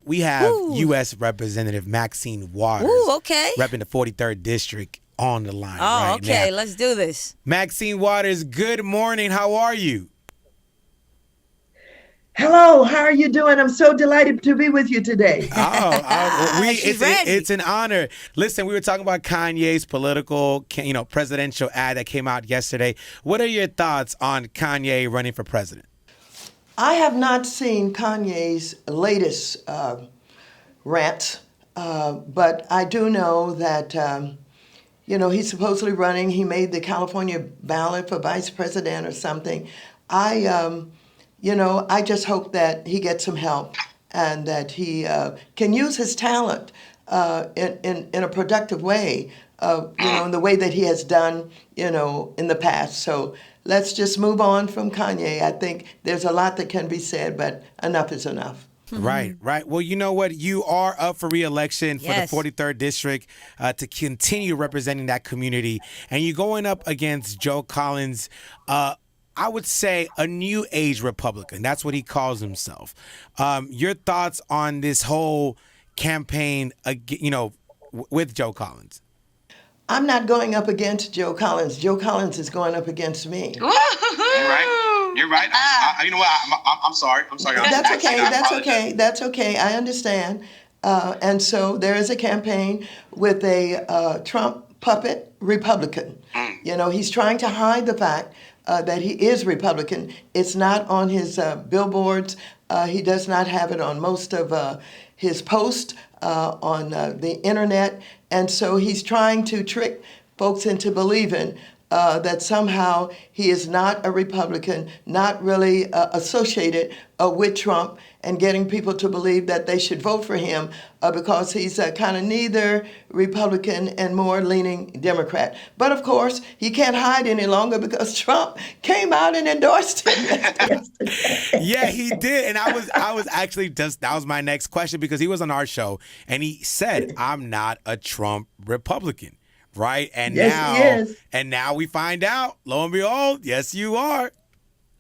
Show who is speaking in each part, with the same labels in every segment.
Speaker 1: We have
Speaker 2: Ooh.
Speaker 1: U.S. Representative Maxine Waters,
Speaker 2: Ooh, okay.
Speaker 1: repping the 43rd District on the line
Speaker 2: Oh,
Speaker 1: right
Speaker 2: okay.
Speaker 1: now.
Speaker 2: Let's do this.
Speaker 1: Maxine Waters, good morning. How are you?
Speaker 3: Hello, how are you doing? I'm so delighted to be with you today.
Speaker 2: She's ready.
Speaker 1: It's an honor. Listen, we were talking about Kanye's political, presidential ad that came out yesterday. What are your thoughts on Kanye running for president?
Speaker 3: I have not seen Kanye's latest rants, but I do know that, he's supposedly running. He made the California ballot for vice president or something. I just hope that he gets some help and that he can use his talent in a productive way, in the way that he has done, in the past. So let's just move on from Kanye. I think there's a lot that can be said, but enough is enough.
Speaker 1: Right. Well, you know what? You are up for re-election for
Speaker 2: Yes.
Speaker 1: the 43rd District to continue representing that community. And you're going up against Joe Collins, I would say a new age Republican. That's what he calls himself. Your thoughts on this whole campaign, with Joe Collins?
Speaker 3: I'm not going up against Joe Collins. Joe Collins is going up against me.
Speaker 4: You're right. You're right. You know what? I'm sorry. I'm sorry.
Speaker 3: That's okay.
Speaker 4: I
Speaker 3: That's
Speaker 4: apologize.
Speaker 3: okay. That's okay. I understand. And so there is a campaign with a Trump puppet Republican. He's trying to hide the fact that he is Republican. It's not on his billboards. He does not have it on most of his posts on the internet. And so he's trying to trick folks into believing that somehow he is not a Republican, not really associated with Trump, and getting people to believe that they should vote for him because he's kind of neither Republican and more leaning Democrat. But of course, he can't hide any longer because Trump came out and endorsed him yesterday.
Speaker 1: Yeah, he did. And I was actually that was my next question because he was on our show and he said, I'm not a Trump Republican. Right. And
Speaker 3: Yes, he is.
Speaker 1: now we find out, lo and behold, yes, you are.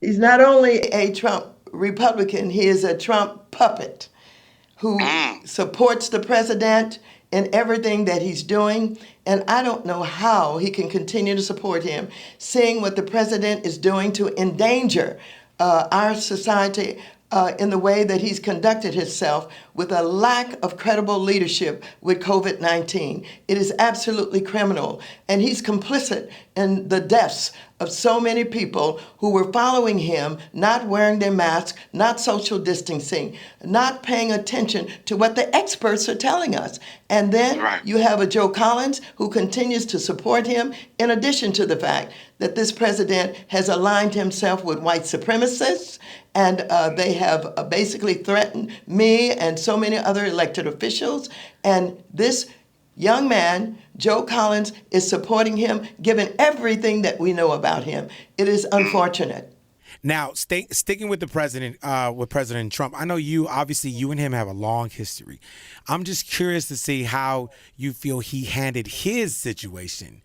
Speaker 3: He's not only a Trump Republican, he is a Trump puppet who supports the president in everything that he's doing. And I don't know how he can continue to support him, seeing what the president is doing to endanger our society in the way that he's conducted himself with a lack of credible leadership with COVID-19. It is absolutely criminal. And he's complicit in the deaths of so many people who were following him, not wearing their masks, not social distancing, not paying attention to what the experts are telling us. And then you have a Joe Collins who continues to support him, in addition to the fact that this president has aligned himself with white supremacists, and they have basically threatened me and so many other elected officials. And this young man, Joe Collins, is supporting him, given everything that we know about him. It is unfortunate.
Speaker 1: Now, sticking with the president, with President Trump, I know you and him have a long history. I'm just curious to see how you feel he handled his situation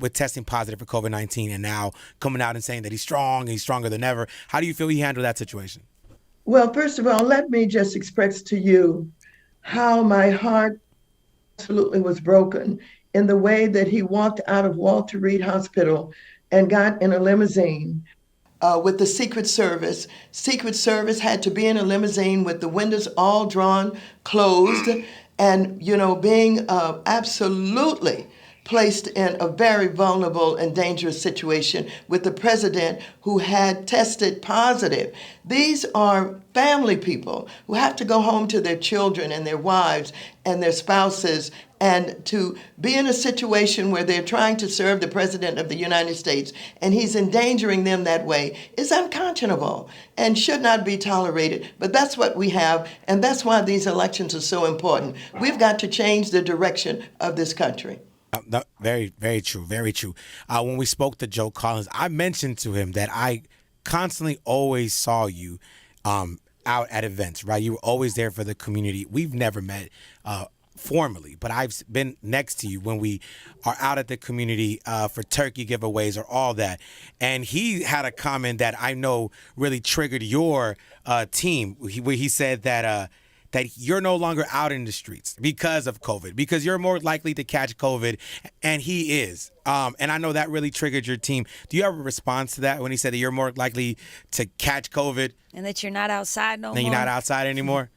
Speaker 1: with testing positive for COVID-19 and now coming out and saying that he's strong, he's stronger than ever. How do you feel he handled that situation?
Speaker 3: Well, first of all, let me just express to you how my heart absolutely was broken in the way that he walked out of Walter Reed Hospital and got in a limousine with the Secret Service. Secret Service had to be in a limousine with the windows all drawn, closed, and, being absolutely placed in a very vulnerable and dangerous situation with the president who had tested positive. These are family people who have to go home to their children and their wives and their spouses, and to be in a situation where they're trying to serve the president of the United States and he's endangering them that way is unconscionable and should not be tolerated. But that's what we have, and that's why these elections are so important. We've got to change the direction of this country.
Speaker 1: No, very, very true. Very true. When we spoke to Joe Collins, I mentioned to him that I constantly always saw you out at events, right? You were always there for the community. We've never met formally, but I've been next to you when we are out at the community for turkey giveaways or all that. And he had a comment that I know really triggered your team, where he said that that you're no longer out in the streets because of COVID, because you're more likely to catch COVID, and he is. And I know that really triggered your team. Do you have a response to that when he said that you're more likely to catch COVID
Speaker 2: And that you're not outside no
Speaker 1: and
Speaker 2: more.
Speaker 1: you're not outside anymore?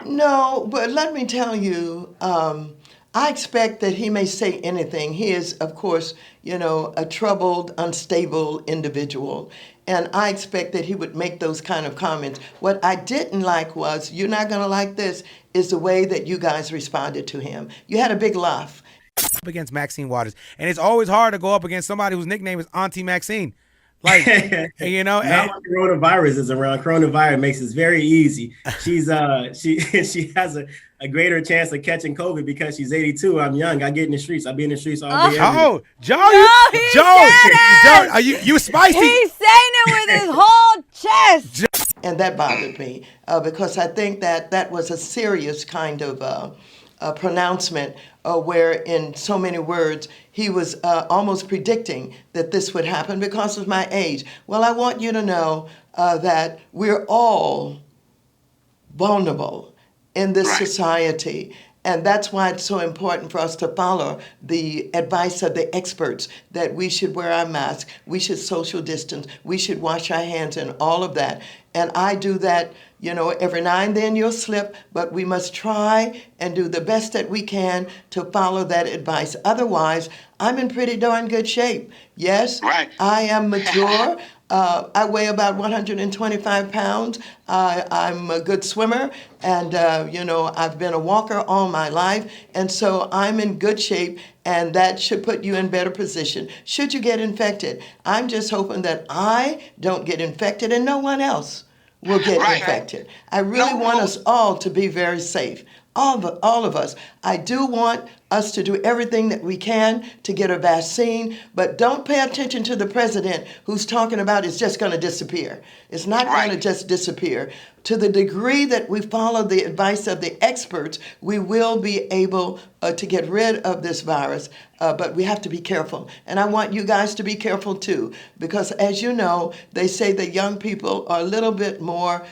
Speaker 3: No, but let me tell you, I expect that he may say anything. He is, of course, a troubled, unstable individual. And I expect that he would make those kind of comments. What I didn't like was, you're not going to like this, is the way that you guys responded to him. You had a big laugh.
Speaker 1: Up against Maxine Waters. And it's always hard to go up against somebody whose nickname is Auntie Maxine. Like,
Speaker 5: Now when coronavirus is around, coronavirus makes it very easy. She's she has a greater chance of catching COVID because she's 82. I'm young. I get in the streets. I be in the streets all day.
Speaker 1: Oh, Joe,
Speaker 2: Joe,
Speaker 1: are you spicy?
Speaker 2: He's saying it with his whole chest.
Speaker 3: And that bothered me because I think that was a serious kind of pronouncement where in so many words he was almost predicting that this would happen because of my age. Well, I want you to know that we're all vulnerable in this society. And that's why it's so important for us to follow the advice of the experts that we should wear our mask, we should social distance, we should wash our hands and all of that. And I do that, every now and then you'll slip, but we must try and do the best that we can to follow that advice. Otherwise, I'm in pretty darn good shape. Yes, I am mature. I weigh about 125 pounds. I'm a good swimmer, and I've been a walker all my life, and so I'm in good shape, and that should put you in better position. Should you get infected, I'm just hoping that I don't get infected and no one else will get infected. I really want us all to be very safe. All of us. I do want us to do everything that we can to get a vaccine, but don't pay attention to the president who's talking about it's just going to disappear. It's not going to just disappear. To the degree that we follow the advice of the experts, we will be able to get rid of this virus, but we have to be careful. And I want you guys to be careful too, because as you know, they say that young people are a little bit more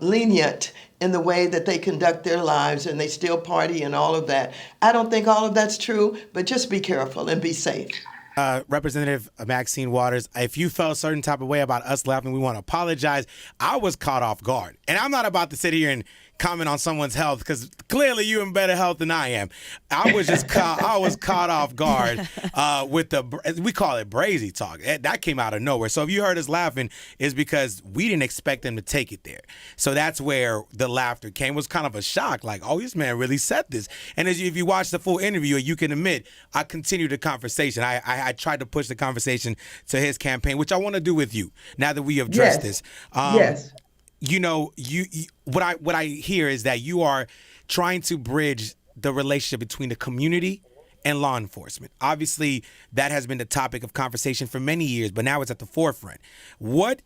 Speaker 3: lenient in the way that they conduct their lives, and they still party and all of that. I don't think all of that's true, but just be careful and be safe.
Speaker 1: Representative Maxine Waters, if you felt a certain type of way about us laughing, we want to apologize. I was caught off guard, and I'm not about to sit here and comment on someone's health because clearly you're in better health than I am. I was caught off guard with we call it brazy talk. That came out of nowhere. So if you heard us laughing, it's because we didn't expect them to take it there. So that's where the laughter came. It was kind of a shock, like, oh, this man really said this. And if you watch the full interview, you can admit I continued the conversation. I tried to push the conversation to his campaign, which I want to do with you now that we have addressed this.
Speaker 3: Yes.
Speaker 1: What I hear is that you are trying to bridge the relationship between the community and law enforcement. Obviously, that has been the topic of conversation for many years, but now it's at the forefront. What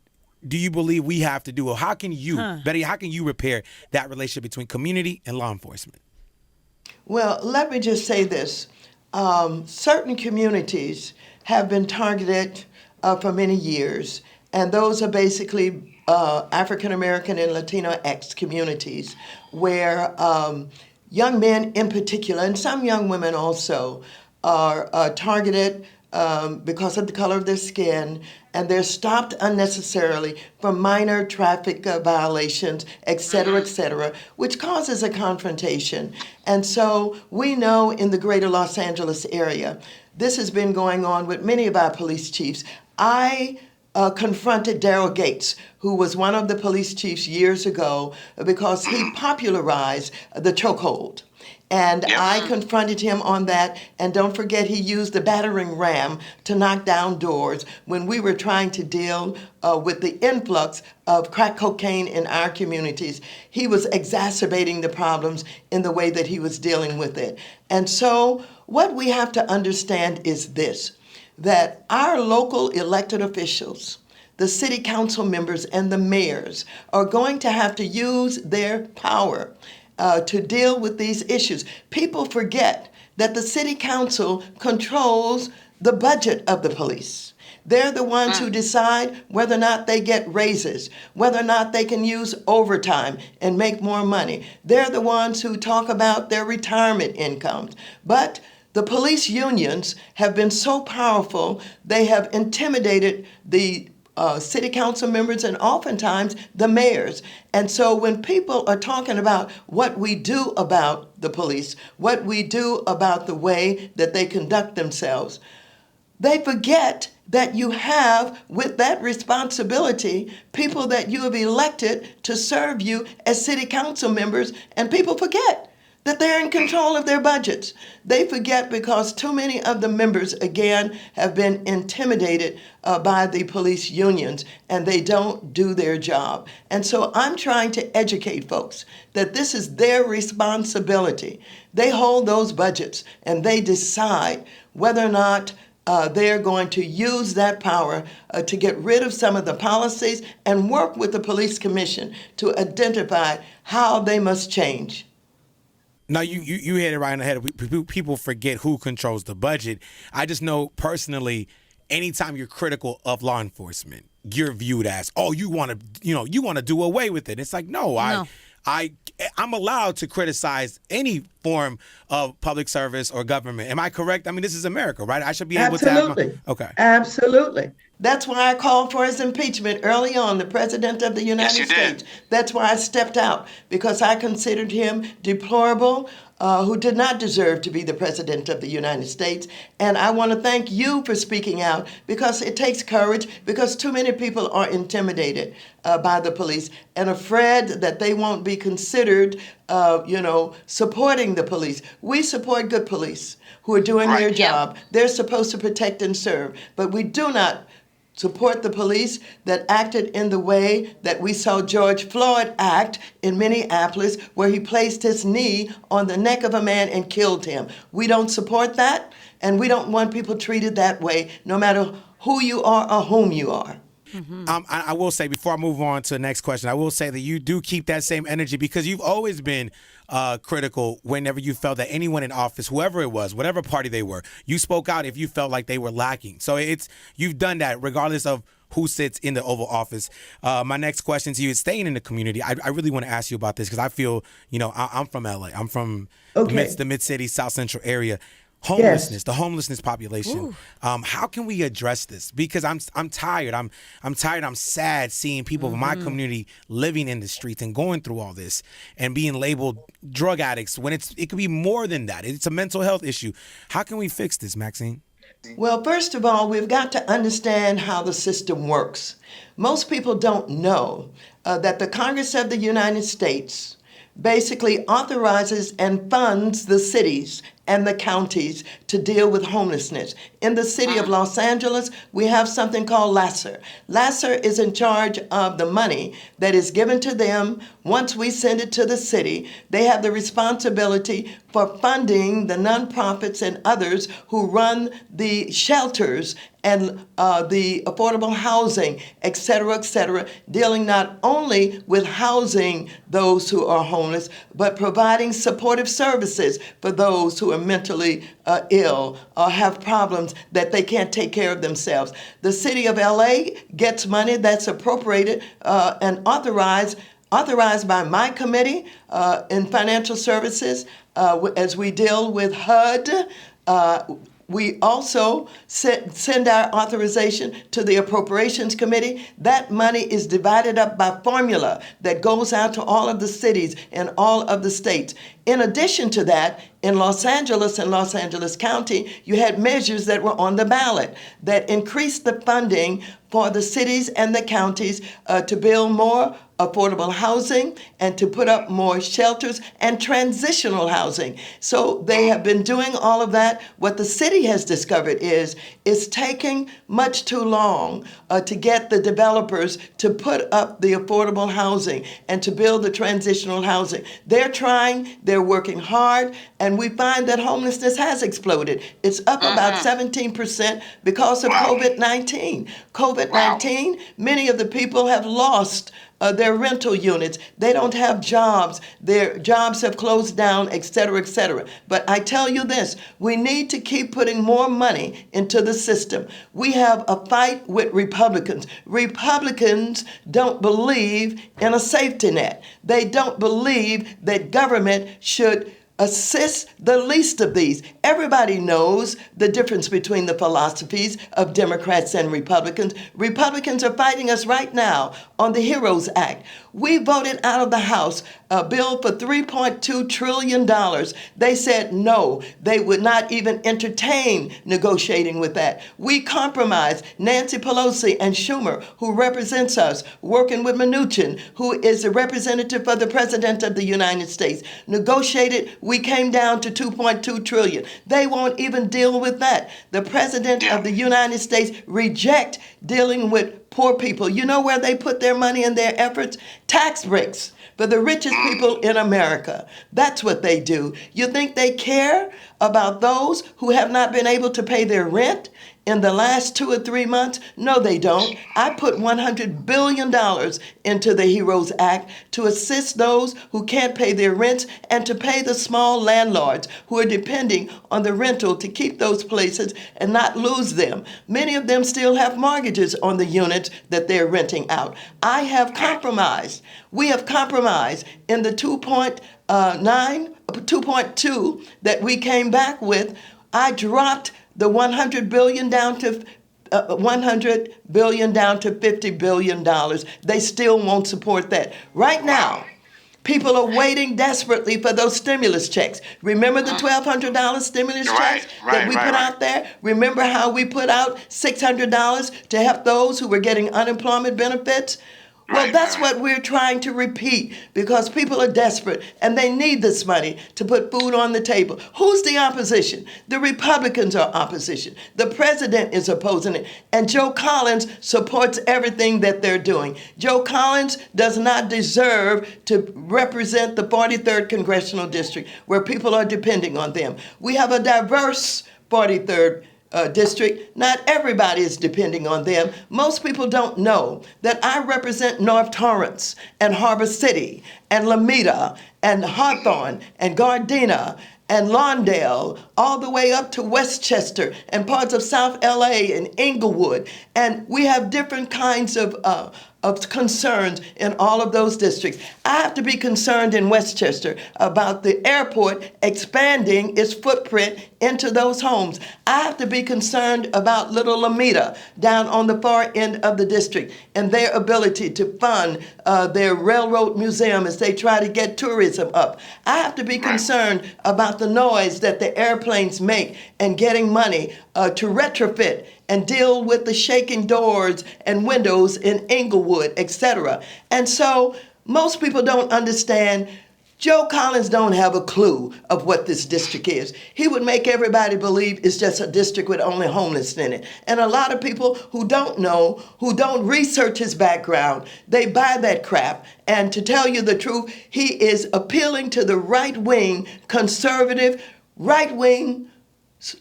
Speaker 1: do you believe we have to do, or how can you, Betty, how can you repair that relationship between community and law enforcement?
Speaker 3: Well, let me just say this. Certain communities have been targeted for many years, and those are basically African American and Latinx communities where young men in particular, and some young women also, are targeted because of the color of their skin, and they're stopped unnecessarily for minor traffic violations, et cetera, which causes a confrontation. And so we know in the greater Los Angeles area, this has been going on with many of our police chiefs. I confronted Daryl Gates, who was one of the police chiefs years ago, because he popularized the chokehold. And I confronted him on that. And don't forget, he used the battering ram to knock down doors when we were trying to deal with the influx of crack cocaine in our communities. He was exacerbating the problems in the way that he was dealing with it. And so what we have to understand is this, that our local elected officials, the city council members and the mayors, are going to have to use their power to deal with these issues. People forget that the city council controls the budget of the police. They're the ones who decide whether or not they get raises, whether or not they can use overtime and make more money. They're the ones who talk about their retirement incomes. But the police unions have been so powerful, they have intimidated the city council members and oftentimes the mayors. And so when people are talking about what we do about the police, what we do about the way that they conduct themselves, they forget that you have, with that responsibility, people that you have elected to serve you as city council members, and people forget that they're in control of their budgets. They forget because too many of the members, again, have been intimidated by the police unions, and they don't do their job. And so I'm trying to educate folks that this is their responsibility. They hold those budgets, and they decide whether or not they're going to use that power to get rid of some of the policies and work with the police commission to identify how they must change.
Speaker 1: No, you hit it right on the head. People forget who controls the budget. I just know personally, anytime you're critical of law enforcement, you're viewed as, oh, you want to do away with it. It's like, no. I'm allowed to criticize any form of public service or government. Am I correct? I mean, this is America, right? I should be able to have okay.
Speaker 3: Absolutely. That's why I called for his impeachment early on, the President of the United States. That's why I stepped out, because I considered him deplorable, who did not deserve to be the President of the United States. And I want to thank you for speaking out, because it takes courage, because too many people are intimidated by the police and afraid that they won't be considered, supporting the police. We support good police who are doing their job. They're supposed to protect and serve, but we do not support the police that acted in the way that we saw George Floyd act in Minneapolis, where he placed his knee on the neck of a man and killed him. We don't support that, and we don't want people treated that way, no matter who you are or whom you are.
Speaker 1: Mm-hmm. I will say, before I move on to the next question, I will say that you do keep that same energy, because you've always been critical whenever you felt that anyone in office, whoever it was, whatever party they were, you spoke out if you felt like they were lacking. So you've done that regardless of who sits in the Oval Office. My next question to you is staying in the community. I really want to ask you about this, because I feel, I'm from LA. I'm from the Mid-City, South Central area. Homelessness, the homelessness population. How can we address this? Because I'm tired. I'm tired. I'm sad seeing people in my community living in the streets and going through all this and being labeled drug addicts when it could be more than that. It's a mental health issue. How can we fix this, Maxine?
Speaker 3: Well, first of all, we've got to understand how the system works. Most people don't know that the Congress of the United States basically authorizes and funds the cities and the counties to deal with homelessness. In the city of Los Angeles, we have something called LASSER. LASSER is in charge of the money that is given to them. Once we send it to the city, they have the responsibility for funding the nonprofits and others who run the shelters and the affordable housing, et cetera, dealing not only with housing those who are homeless, but providing supportive services for those who are mentally ill or have problems that they can't take care of themselves. The city of LA gets money that's appropriated and authorized by my committee in financial services as we deal with HUD. We also send our authorization to the Appropriations Committee. That money is divided up by formula that goes out to all of the cities and all of the states. In addition to that, in Los Angeles and Los Angeles County, you had measures that were on the ballot that increased the funding for the cities and the counties to build more affordable housing and to put up more shelters and transitional housing. So they have been doing all of that. What the city has discovered is it's taking much too long to get the developers to put up the affordable housing and to build the transitional housing. They're trying, they're working hard, and we find that homelessness has exploded. It's up about 17% because of COVID-19. COVID-19, many of the people have lost their rental units. They don't have jobs. Their jobs have closed down, et cetera, et cetera. But I tell you this, we need to keep putting more money into the system. We have a fight with Republicans. Republicans don't believe in a safety net. They don't believe that government should assist the least of these. Everybody knows the difference between the philosophies of Democrats and Republicans. Republicans are fighting us right now on the HEROES Act. We voted out of the House a bill for $3.2 trillion. They said no, they would not even entertain negotiating with that. We compromised. Nancy Pelosi and Schumer, who represents us, working with Mnuchin, who is the representative for the President of the United States, negotiated. We came down to $2.2 trillion. They won't even deal with that. The President of the United States reject dealing with poor people. You know where they put their money and their efforts? Tax breaks for the richest people in America. That's what they do. You think they care about those who have not been able to pay their rent in the last 2 or 3 months? No, they don't. I put $100 billion into the HEROES Act to assist those who can't pay their rents and to pay the small landlords who are depending on the rental to keep those places and not lose them. Many of them still have mortgages on the units that they're renting out. I have compromised. We have compromised in the 2.2 that we came back with. I dropped the $100 billion down to $100 billion down to $50 billion. They still won't support that. Right now, people are waiting desperately for those stimulus checks. Remember the $1,200 stimulus checks that we put out there? Remember how we put out $600 to help those who were getting unemployment benefits? Well, that's what we're trying to repeat because people are desperate and they need this money to put food on the table. Who's the opposition? The Republicans are opposition. The president is opposing it. And Joe Collins supports everything that they're doing. Joe Collins does not deserve to represent the 43rd Congressional District where people are depending on them. We have a diverse 43rd district. Not everybody is depending on them. Most people don't know that I represent North Torrance and Harbor City and Lomita and Hawthorne and Gardena and Lawndale, all the way up to Westchester and parts of South LA and Inglewood. And we have different kinds of concerns in all of those districts. I have to be concerned in Westchester about the airport expanding its footprint into those homes. I have to be concerned about Little Lomita down on the far end of the district and their ability to fund their railroad museum as they try to get tourism up. I have to be concerned about the noise that the airplanes make and getting money to retrofit and deal with the shaking doors and windows in Inglewood, etc. And so most people don't understand. Joe Collins don't have a clue of what this district is. He would make everybody believe it's just a district with only homeless in it. And a lot of people who don't know, who don't research his background, they buy that crap. And to tell you the truth, he is appealing to the right-wing, conservative, right-wing,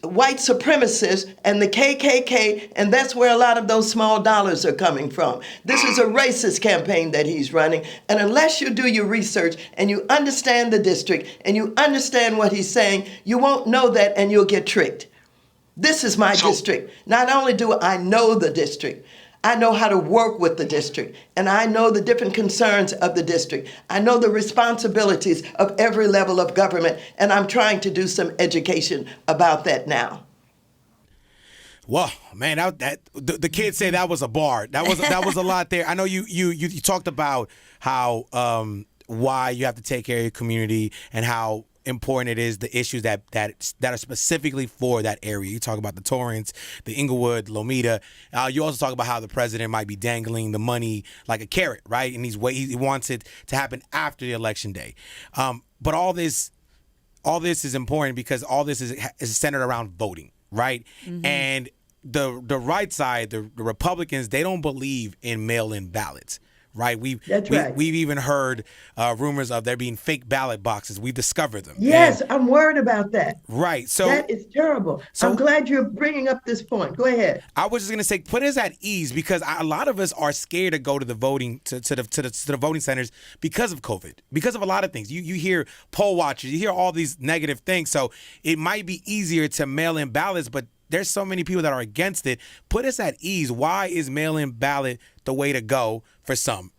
Speaker 3: white supremacists and the KKK, and that's where a lot of those small dollars are coming from. This is a racist campaign that he's running, and unless you do your research and you understand the district and you understand what he's saying, you won't know that and you'll get tricked. This is my district. Not only do I know the district, I know how to work with the district, and I know the different concerns of the district. I know the responsibilities of every level of government, and I'm trying to do some education about that now.
Speaker 1: Well, man, the kids say that was a bar. That was a lot there. I know you talked about how why you have to take care of your community and how important it is, the issues that are specifically for that area. You talk about the Torrance, the Inglewood, Lomita. You also talk about how the president might be dangling the money like a carrot, right? And he wants it to happen after the election day. But all this is important because all this is centered around voting, right? Mm-hmm. And the right side, the Republicans, they don't believe in mail-in ballots. right?
Speaker 3: That's right.
Speaker 1: We've even heard rumors of there being fake ballot boxes. We've discovered them.
Speaker 3: Yes,
Speaker 1: And,
Speaker 3: I'm worried about that.
Speaker 1: right.
Speaker 3: That is terrible. I'm
Speaker 1: So
Speaker 3: glad you're bringing up this point. Go ahead.
Speaker 1: I was just gonna say, put us at ease because a lot of us are scared to go to the voting to the voting centers because of COVID, because of a lot of things. You hear poll watchers, you hear all these negative things. So it might be easier to mail in ballots, but there's so many people that are against it. Put us at ease. Why is mail in ballot the way to go for some?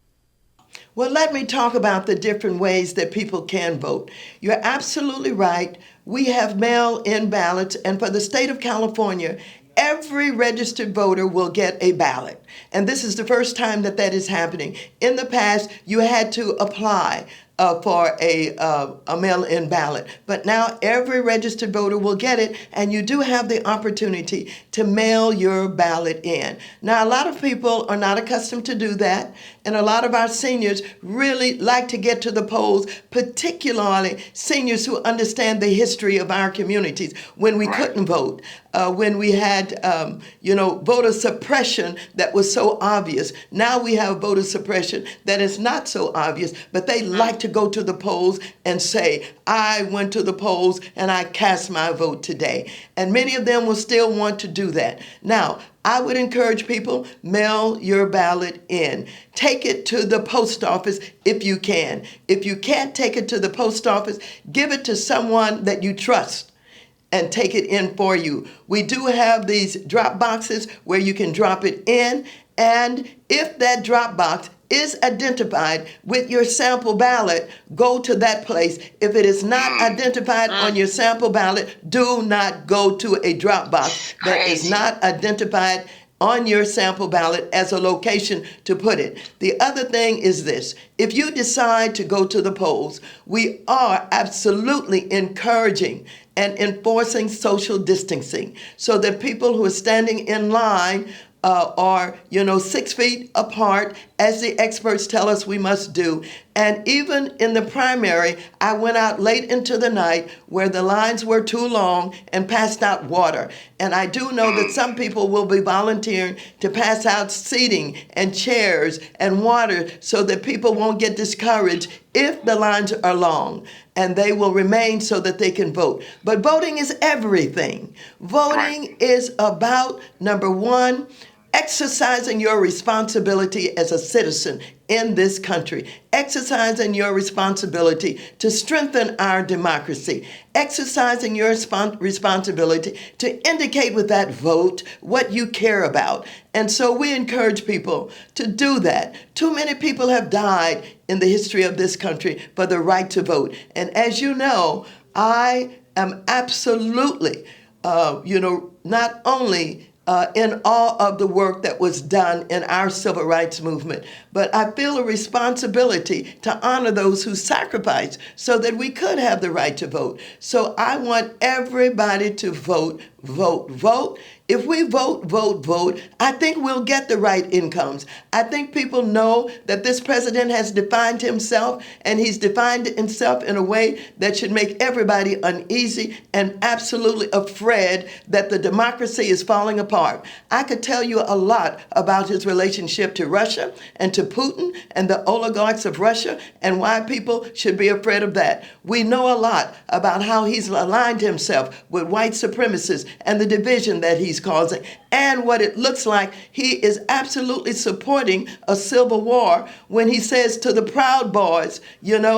Speaker 3: Well, let me talk about the different ways that people can vote. You're absolutely right. We have mail-in ballots, and for the state of California, every registered voter will get a ballot. And this is the first time that that is happening. In the past, you had to apply for a mail-in ballot. But now every registered voter will get it, and you do have the opportunity to mail your ballot in. Now, a lot of people are not accustomed to do that, and a lot of our seniors really like to get to the polls, particularly seniors who understand the history of our communities. When we couldn't vote, when we had, voter suppression that was so obvious. Now we have voter suppression that is not so obvious, but they like to go to the polls and say, I went to the polls and I cast my vote today. And many of them will still want to do that. Now, I would encourage people, mail your ballot in. Take it to the post office if you can. If you can't take it to the post office, give it to someone that you trust and take it in for you. We do have these drop boxes where you can drop it in, and if that drop box is identified with your sample ballot, go to that place. If it is not identified on your sample ballot, do not go to a drop box that is not identified on your sample ballot as a location to put it. The other thing is this: if you decide to go to the polls, we are absolutely encouraging and enforcing social distancing so that people who are standing in line are 6 feet apart, as the experts tell us we must do. And even in the primary, I went out late into the night where the lines were too long and passed out water. And I do know that some people will be volunteering to pass out seating and chairs and water so that people won't get discouraged if the lines are long, and they will remain so that they can vote. But voting is everything. Voting is about, number one, exercising your responsibility as a citizen in this country, exercising your responsibility to strengthen our democracy, exercising your responsibility to indicate with that vote what you care about. And so we encourage people to do that. Too many people have died in the history of this country for the right to vote. And as you know, I am absolutely, not only in all of the work that was done in our civil rights movement, but I feel a responsibility to honor those who sacrificed so that we could have the right to vote. So I want everybody to vote, vote, vote. If we vote, vote, vote, I think we'll get the right incomes. I think people know that this president has defined himself, and he's defined himself in a way that should make everybody uneasy and absolutely afraid that the democracy is falling apart. I could tell you a lot about his relationship to Russia and to Putin and the oligarchs of Russia and why people should be afraid of that. We know a lot about how he's aligned himself with white supremacists and the division that he's causing, and what it looks like he is absolutely supporting a civil war when he says to the Proud Boys,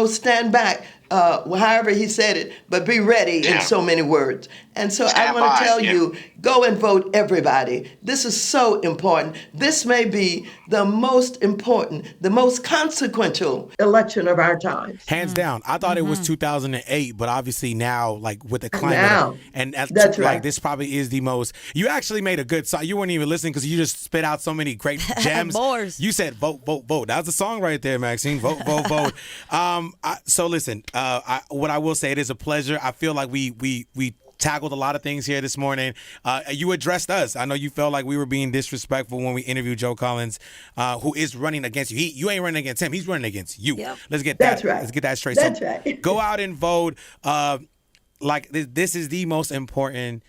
Speaker 3: stand back, however he said it, but be ready in so many words. And so I want to tell you, go and vote, everybody. This is so important. This may be the most important, the most consequential election of our times.
Speaker 1: Hands down. I thought it was 2008, but obviously now, like with the climate,
Speaker 3: now,
Speaker 1: and
Speaker 3: that's right.
Speaker 1: This probably is the most. You actually made a good song. You weren't even listening because you just spit out so many great gems.
Speaker 2: Bars.
Speaker 1: You said vote, vote, vote. That was a song right there, Maxine. Vote, vote, vote. So listen, what I will say, it is a pleasure. I feel like we tackled a lot of things here this morning. You addressed us. I know you felt like we were being disrespectful when we interviewed Joe Collins, who is running against you. You ain't running against him. He's running against you.
Speaker 2: Yep.
Speaker 1: Let's get
Speaker 3: That's
Speaker 1: that.
Speaker 3: right.
Speaker 1: Let's get that straight.
Speaker 3: That's
Speaker 1: so
Speaker 3: right.
Speaker 1: Go out and vote. This is the most important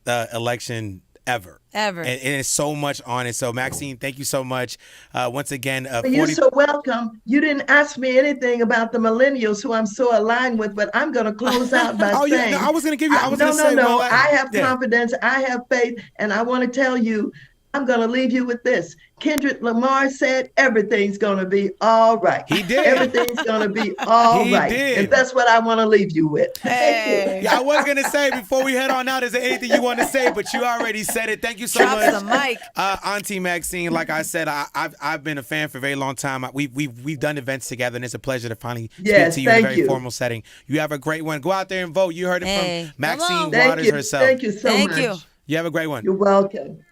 Speaker 1: election ever. And it's so much on it. So, Maxine, thank you so much. Once again,
Speaker 3: You're so welcome. You didn't ask me anything about the millennials who I'm so aligned with, but I'm going to close out by saying.
Speaker 1: Yeah, no, I was going to give you. I was going to say.
Speaker 3: No. I have confidence. I have faith. And I want to tell you, I'm going to leave you with this. Kendrick Lamar said everything's going to be all right.
Speaker 1: He did.
Speaker 3: Everything's going to be all right.
Speaker 1: Did.
Speaker 3: And that's what I want to leave you with.
Speaker 2: Hey.
Speaker 1: Yeah, I was going to say, before we head on out, is there anything you want to say? But you already said it. Thank you so much.
Speaker 2: Drop the mic.
Speaker 1: Auntie Maxine, like I said, I've been a fan for a very long time. We've done events together, and it's a pleasure to finally speak to you in a very formal setting. You have a great one. Go out there and vote. You heard it from Maxine Waters herself.
Speaker 3: Thank you so much.
Speaker 1: You have a great one.
Speaker 3: You're welcome.